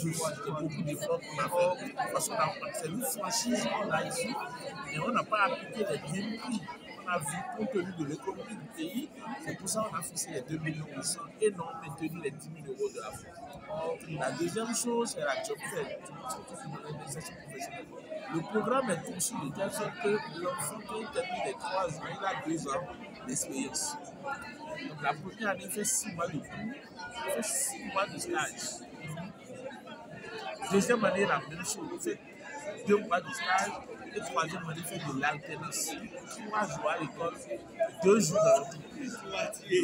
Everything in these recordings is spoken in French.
C'est beaucoup d'efforts qu'on a fait. Parce que c'est une franchise qu'on a ici et on n'a pas appliqué les mêmes prix. On a vu, compte tenu de l'économie du pays, c'est pour ça qu'on a fixé les 2 800 000 et non maintenu les 10 000 € de la France. La deuxième chose, c'est la job fair, l'organisation professionnelle. Le programme est conçu de telle sorte que l'enfant qui termine les 3 ans, il a 2 ans d'expérience. Donc la première année, il fait 6 mois de cours, il fait 6 mois de stage. Deuxième année, la même chose, il fait 2 mois de stage. Et troisième année, il fait de l'alternance. 3 jours à l'école, 2 jours dans l'entreprise.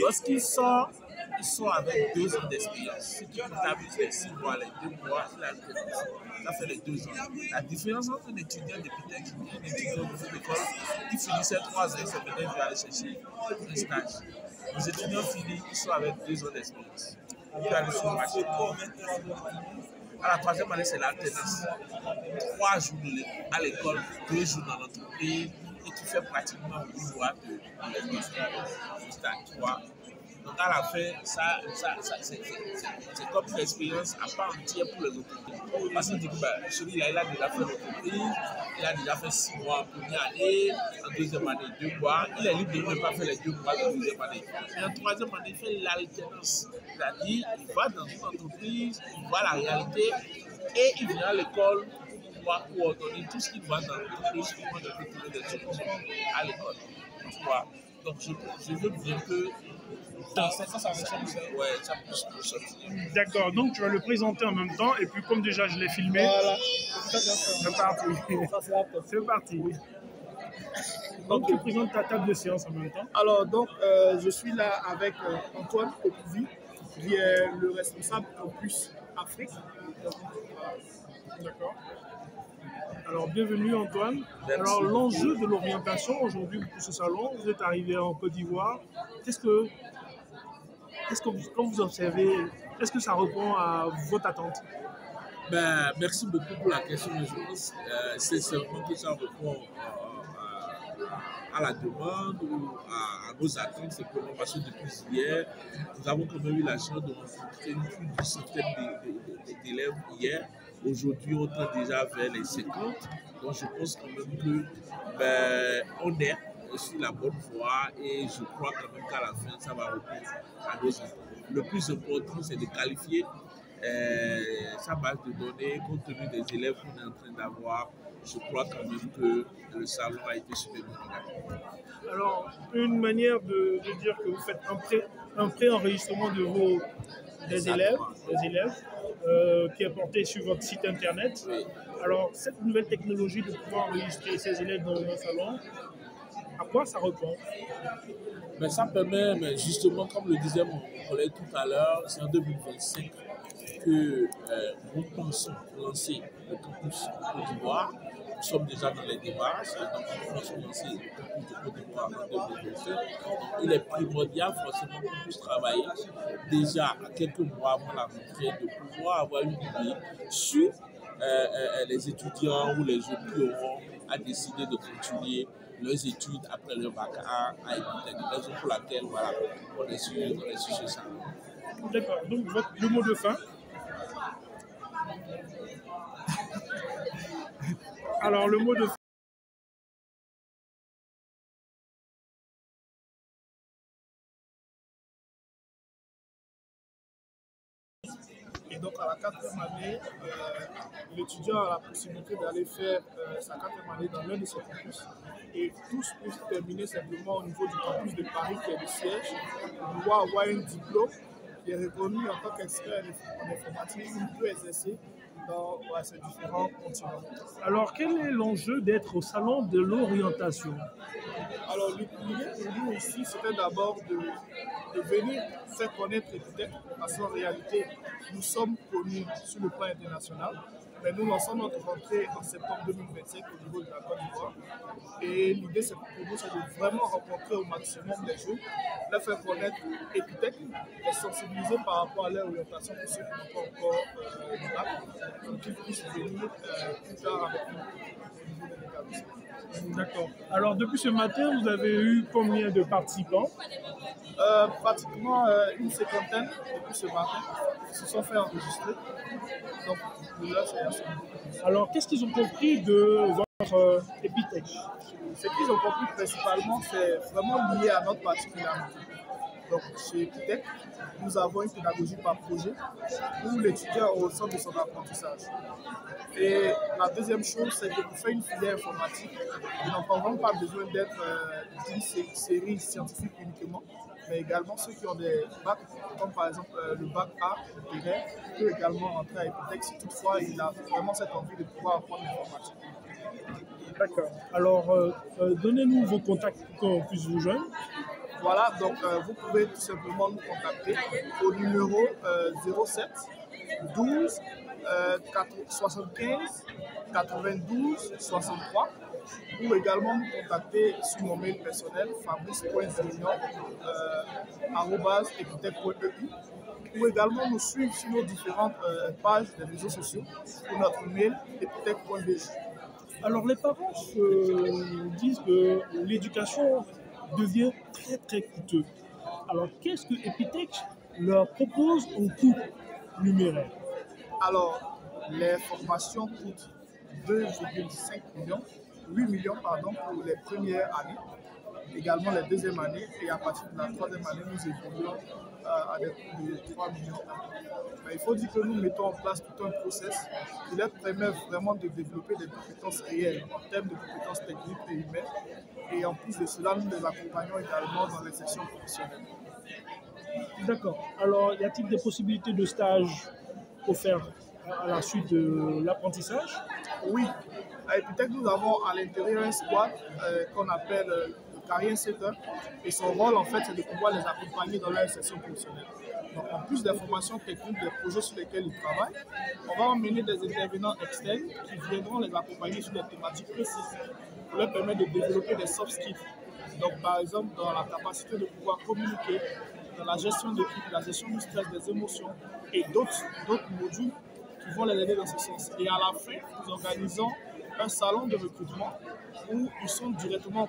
Lorsqu'il sort, il sort avec 2 ans d'expérience. Si tu comptabilises les 6 mois, les 2 mois, l'alternance, ça fait les 2 ans. La différence entre un étudiant de peut-être un étudiant de l'école qui finissait 3 ans, c'est peut-être je vais aller chercher un stage. Les étudiants finissent, ils sont avec 2 ans d'expérience. Ils vont aller sur le marché. À la troisième année, c'est l'alternance. 3 jours à l'école, 2 jours dans l'entreprise, et tu fais pratiquement 8 mois de jusqu'à 3. Donc à la fin, c'est comme une expérience à part entière pour les entreprises. Parce qu'on dit que celui-là, il a déjà fait l'entreprise, il a déjà fait 6 mois en première année, en deuxième année, 2 mois. Il est libre de ne pas faire les 2 mois de deuxième année. Mais en troisième année, il fait l'alternance. C'est-à-dire, il va dans une entreprise, il voit la réalité et il vient à l'école pour pouvoir coordonner tout ce qu'il voit dans l'entreprise, comment de trouver des solutions à l'école. Tu vois? Donc, je veux bien que ça puisse ressortir. D'accord, donc tu vas le présenter en même temps, et puis comme déjà je l'ai filmé, voilà. C'est parti. C'est parti. Donc tu présentes ta table de séance en même temps. Alors, donc, je suis là avec Antoine Opouvi, qui est le responsable Campus Afrique. D'accord. Alors, bienvenue Antoine. Merci. Alors, l'enjeu de l'orientation aujourd'hui pour ce salon, vous êtes arrivé en Côte d'Ivoire. Quand vous observez, est-ce que ça répond à votre attente? Merci beaucoup pour la question. Je pense c'est seulement que ça répond à la demande ou à nos attentes, simplement parce que depuis hier, nous avons quand même eu la chance de rencontrer plus d'une centaine d'élèves hier. Aujourd'hui, on tend déjà vers les 50. Donc, je pense quand même que on est sur la bonne voie et je crois quand même qu'à la fin, ça va répondre à nos attentes. Le plus important, c'est de qualifier sa base de données compte tenu des élèves qu'on est en train d'avoir. Je crois quand même que le salon a été superbement organisé. Alors, une manière de dire que vous faites un pré-enregistrement des élèves qui est porté sur votre site internet. Oui. Alors, cette nouvelle technologie de pouvoir enregistrer ces élèves dans un salon, à quoi ça répond? Ça permet, justement, comme le disait mon collègue tout à l'heure, c'est en 2025 que nous pensons lancer le campus Côte d'Ivoire. Nous sommes déjà dans les démarches, donc nous pensons lancer le campus de Côte d'Ivoire en 2025. Il est primordial forcément qu'on puisse travailler déjà à quelques mois avant la rentrée, de pouvoir avoir une idée sur les étudiants ou les jeunes qui auront à décider de continuer leurs études après leur bac à Épithèque. Raison pour laquelle voilà, on est sur ça. D'accord. Donc le mot de fin. Alors le mot de fin. Et donc, à la 4e année, l'étudiant a la possibilité d'aller faire sa 4e année dans l'un de ces campus. Et tous peuvent terminer simplement au niveau du campus de Paris, qui est le siège, pour pouvoir avoir un diplôme qui est reconnu en tant qu'expert en informatique. Il peut exercer dans ces différents continents. Alors, quel est l'enjeu d'être au salon de l'orientation? Alors, l'idée pour nous ici, c'était d'abord de venir faire connaître Épithèque, parce qu'en réalité, nous sommes connus sur le plan international. Mais nous lançons notre rentrée en septembre 2025 au niveau de la Côte d'Ivoire. Et l'idée, c'est pour nous, c'est de vraiment rencontrer au maximum les jeunes, leur faire connaître Épithèque, les sensibiliser par rapport à leur orientation pour ceux qui n'ont pas encore le bac. pour qu'ils puissent venir plus tard avec nous au niveau de l'établissement. D'accord. Alors, depuis ce matin, vous avez eu combien de participants? Pratiquement une cinquantaine depuis ce matin se sont fait enregistrer. Donc, là, c'est assez bon. Alors, qu'est-ce qu'ils ont compris de votre Epitech? Ce qu'ils ont compris principalement, c'est vraiment lié à notre particularité. Donc, chez Epitech, nous avons une pédagogie par projet où l'étudiant est au centre de son apprentissage. Et la deuxième chose, c'est que pour faire une filière informatique, ils n'ont vraiment pas besoin d'être d'une série scientifique uniquement, mais également ceux qui ont des bacs, comme par exemple le bac A, peut également rentrer à Epitech si toutefois il a vraiment cette envie de pouvoir apprendre l'informatique. D'accord. Alors, donnez-nous vos contacts pour qu'on puisse vous joindre. Voilà, donc vous pouvez tout simplement nous contacter au numéro 07 12 75 92 63 ou également nous contacter sur mon mail personnel fabrice.zunion@epitech.eu ou également nous suivre sur nos différentes pages des réseaux sociaux ou notre mail epitech.bg. Alors, les parents disent que l'éducation devient très très coûteux. Alors, qu'est-ce que Epitech leur propose en coût numéraire? Alors, les formations coûtent 2,5 millions, 8 millions pardon, pour les premières années, également les deuxièmes années, et à partir de la troisième année, nous évoluons à des coûts de 3 millions. Mais il faut dire que nous mettons en place tout un process qui leur permet vraiment de développer des compétences réelles en termes de compétences techniques et humaines. Et en plus de cela, nous les accompagnons également dans les sessions professionnelles. D'accord. Alors, y a-t-il des possibilités de stage offertes à la suite de l'apprentissage? Oui, à Epitech, nous avons à l'intérieur un squad qu'on appelle le Carrière Center. Et son rôle, en fait, c'est de pouvoir les accompagner dans leur session professionnelle. Donc, en plus des formations techniques, des projets sur lesquels ils travaillent, on va emmener des intervenants externes qui viendront les accompagner sur des thématiques précises pour leur permettre de développer des soft skills. Donc, par exemple, dans la capacité de pouvoir communiquer, dans la gestion d'équipe, la gestion du stress, des émotions et d'autres modules qui vont les aider dans ce sens. Et à la fin, nous organisons un salon de recrutement où ils sont directement en